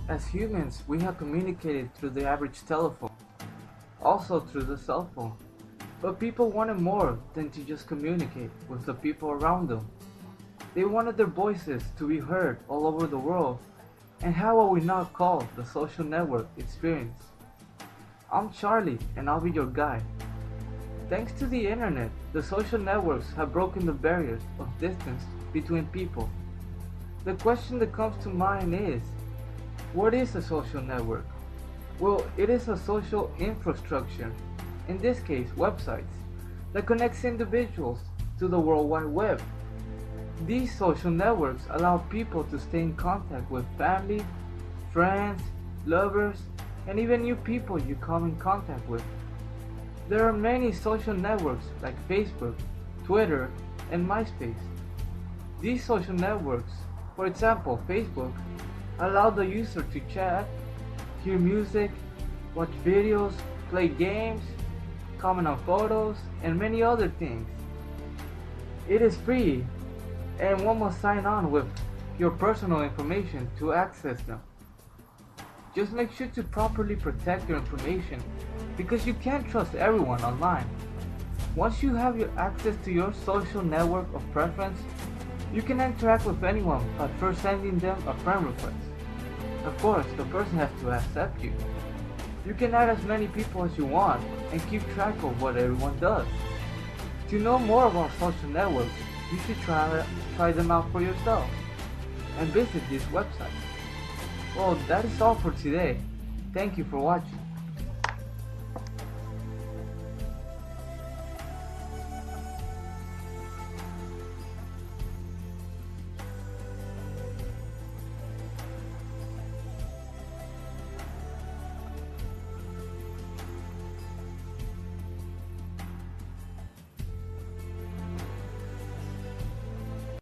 As humans, we have communicated through the average telephone, also through the cell phone. But people wanted more than to just communicate with the people around them. They wanted their voices to be heard all over the world. And how will we not call the social network experience? I'm Charlie, and I'll be your guide. Thanks to the internet, the social networks have broken the barriers of distance between people. The question that comes to mind is, what is a social network? Well, it is a social infrastructure, in this case websites, that connects individuals to the World Wide Web. These social networks allow people to stay in contact with family, friends, lovers, and even new people you come in contact with. There are many social networks like Facebook, Twitter, and MySpace. These social networks, for example Facebook, allow the user to chat, hear music, watch videos, play games, comment on photos, and many other things. It is free, and one must sign on with your personal information to access them. Just make sure to properly protect your information because you can't trust everyone online. Once you have your access to your social network of preference, you can interact with anyone by first sending them a friend request. Of course, the person has to accept you. You can add as many people as you want and keep track of what everyone does. To know more about social networks, you should try them out for yourself and visit this website. Well, that is all for today. Thank you for watching.